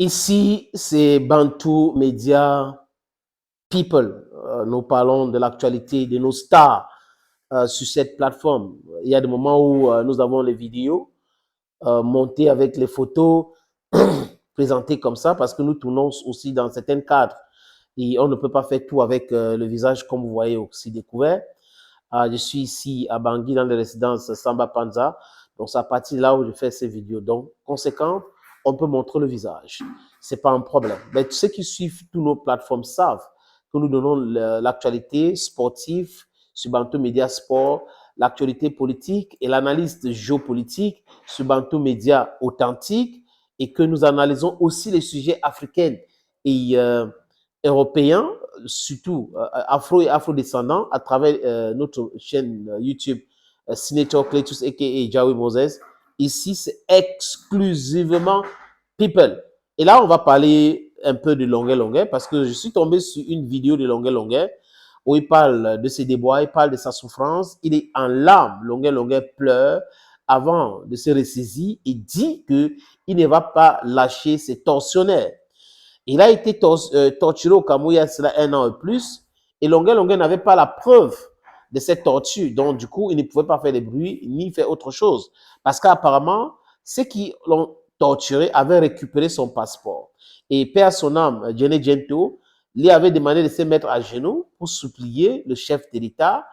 Ici, c'est Bantu Media People. Nous parlons de l'actualité, de nos stars sur cette plateforme. Il y a des moments où nous avons les vidéos montées avec les photos présentées comme ça parce que nous tournons aussi dans certains cadres et on ne peut pas faire tout avec le visage comme vous voyez aussi découvert. Je suis ici à Bangui dans les résidences Samba Panza. Donc, c'est à partir de là où je fais ces vidéos. Donc, conséquent, on peut montrer le visage. C'est pas un problème. Mais ceux qui suivent toutes nos plateformes savent que nous donnons l'actualité sportive sur Bantu Media Sport, l'actualité politique et l'analyse géopolitique sur Bantu Media Authentique et que nous analysons aussi les sujets africains et européens, surtout afro et afro-descendants, à travers notre chaîne YouTube Senator Cletus a.k.a. Jawi Moses. Ici, c'est exclusivement People. Et là, on va parler un peu de Longueur Longueur parce que je suis tombé sur une vidéo de Longueur Longueur où il parle de ses déboires, il parle de sa souffrance. Il est en larmes. Longueur Longueur pleure avant de se ressaisir et dit qu'il ne va pas lâcher ses tortionnaires. Il a été torturé au Cameroun il y a cela 1 an et plus. Et Longueur Longueur n'avait pas la preuve de cette torture. Donc, du coup, il ne pouvait pas faire de bruit ni faire autre chose. Parce qu'apparemment, ceux qui l'ont torturé avaient récupéré son passeport. Et père son âme, Jenny Gento, lui avait demandé de se mettre à genoux pour supplier le chef de l'État.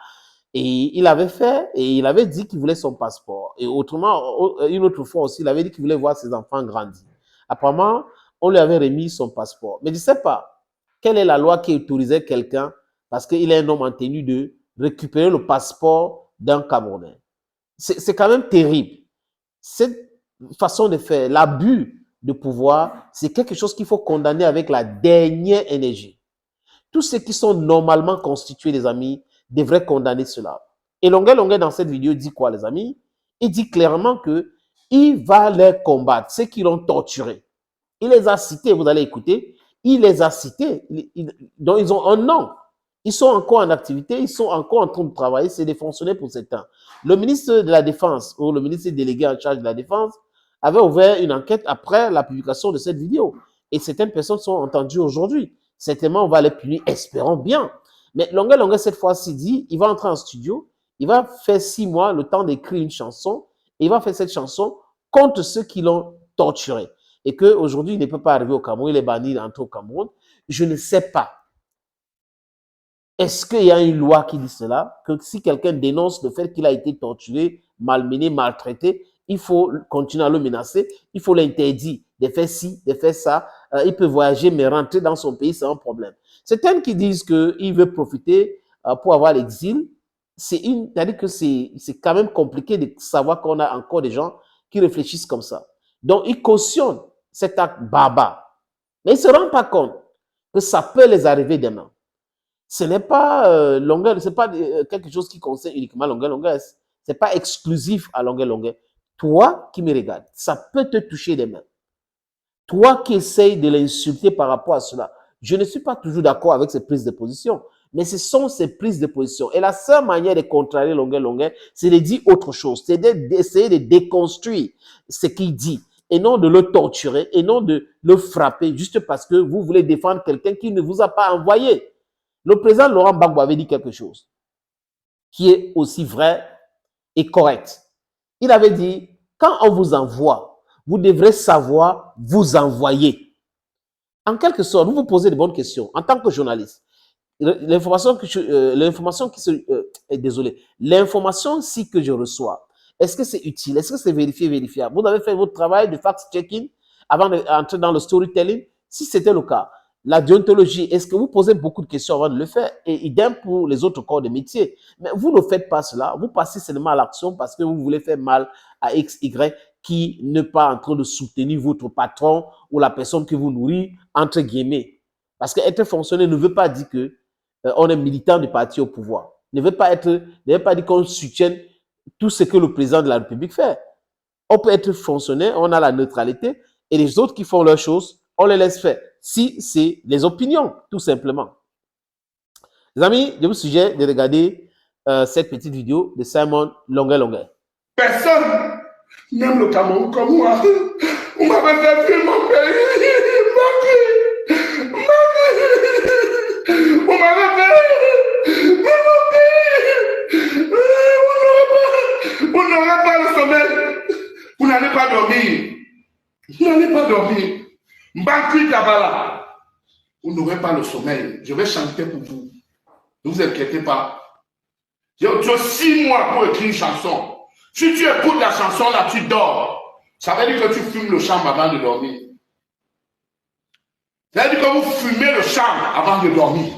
Et il avait fait, et il avait dit qu'il voulait son passeport. Et autrement, une autre fois aussi, il avait dit qu'il voulait voir ses enfants grandir. Apparemment, on lui avait remis son passeport. Mais je ne sais pas quelle est la loi qui autorisait quelqu'un, parce qu'il est un homme en tenue, de récupérer le passeport d'un Camerounais. C'est quand même terrible. Cette façon de faire, l'abus de pouvoir, c'est quelque chose qu'il faut condamner avec la dernière énergie. Tous ceux qui sont normalement constitués, les amis, devraient condamner cela. Et Longueur Longueur, dans cette vidéo, dit quoi, les amis? Il dit clairement que il va les combattre, ceux qui l'ont torturé. Il les a cités, vous allez écouter, il les a cités. Donc, ils ont un nom. Ils sont encore en activité, ils sont encore en train de travailler, c'est des fonctionnaires pour certains. Le ministre de la Défense, ou le ministre délégué en charge de la Défense, avait ouvert une enquête après la publication de cette vidéo. Et certaines personnes sont entendues aujourd'hui. Certainement, on va les punir, espérons bien. Mais Longueur Longueur, cette fois-ci, dit, il va entrer en studio, il va faire 6 mois, le temps d'écrire une chanson, et il va faire cette chanson contre ceux qui l'ont torturé. Et qu'aujourd'hui, il ne peut pas arriver au Cameroun, il est banni d'entrer au Cameroun. Je ne sais pas. Est-ce qu'il y a une loi qui dit cela? Que si quelqu'un dénonce le fait qu'il a été torturé, malmené, maltraité, il faut continuer à le menacer, il faut l'interdire de faire ci, de faire ça. Il peut voyager, mais rentrer dans son pays, c'est un problème. Certains qui disent qu'il veut profiter pour avoir l'exil, c'est-à-dire que c'est quand même compliqué de savoir qu'on a encore des gens qui réfléchissent comme ça. Donc, ils cautionnent cet acte barbare. Mais ils ne se rendent pas compte que ça peut les arriver demain. Ce n'est pas Longueur, ce n'est pas quelque chose qui concerne uniquement Longueur Longueur. Ce n'est pas exclusif à Longueur Longueur. Toi qui me regardes, ça peut te toucher des mains. Toi qui essayes de l'insulter par rapport à cela, je ne suis pas toujours d'accord avec ses prises de position, mais ce sont ses prises de position. Et la seule manière de contrarier Longueur Longueur, c'est de dire autre chose, c'est d'essayer de déconstruire ce qu'il dit, et non de le torturer, et non de le frapper, juste parce que vous voulez défendre quelqu'un qui ne vous a pas envoyé. Le président Laurent Gbagbo avait dit quelque chose qui est aussi vrai et correct. Il avait dit, quand on vous envoie, vous devrez savoir vous envoyer. En quelque sorte, vous vous posez de bonnes questions en tant que journaliste. L'information si que je reçois, est-ce que c'est utile? Est-ce que c'est vérifié, vérifiable? Vous avez fait votre travail de fact-checking avant d'entrer dans le storytelling? Si c'était le cas, la déontologie, est-ce que vous posez beaucoup de questions avant de le faire? Et idem pour les autres corps de métier. Mais vous ne faites pas cela. Vous passez seulement à l'action parce que vous voulez faire mal à X, Y, qui n'est pas en train de soutenir votre patron ou la personne que vous nourrit, entre guillemets. Parce qu'être fonctionnaire ne veut pas dire que on est militant du parti au pouvoir. Ne veut pas dire qu'on soutienne tout ce que le président de la République fait. On peut être fonctionnaire, on a la neutralité, et les autres qui font leurs choses, on les laisse faire. Si c'est les opinions, tout simplement. Les amis, je vous suggère de regarder cette petite vidéo de Simon Longueur Longueur. Personne n'aime le Cameroun comme moi. On m'avait fait fuir mon pays. dormir. Mbakui Kabala, vous n'aurez pas le sommeil. Je vais chanter pour vous. Ne vous inquiétez pas. Tu as 6 mois pour écrire une chanson. Si tu écoutes la chanson là, tu dors. Ça veut dire que tu fumes le champ avant de dormir. Ça veut dire que vous fumez le champ avant de dormir.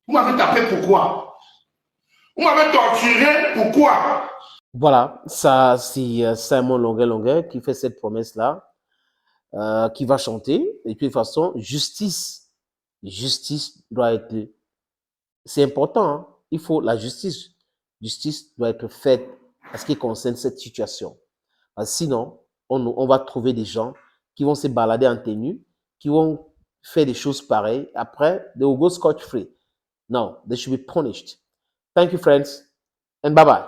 Vous m'avez tapé pourquoi? Vous m'avez torturé pourquoi? Voilà, ça c'est Simon Longuet qui fait cette promesse-là, qui va chanter. Et puis de toute façon, justice doit être... C'est important, hein? Il faut la justice. Justice doit être faite à ce qui concerne cette situation. Parce que sinon, on va trouver des gens qui vont se balader en tenue, qui vont faire des choses pareilles. Après, they will go scotch-free. No, they should be punished. Thank you, friends, and bye-bye.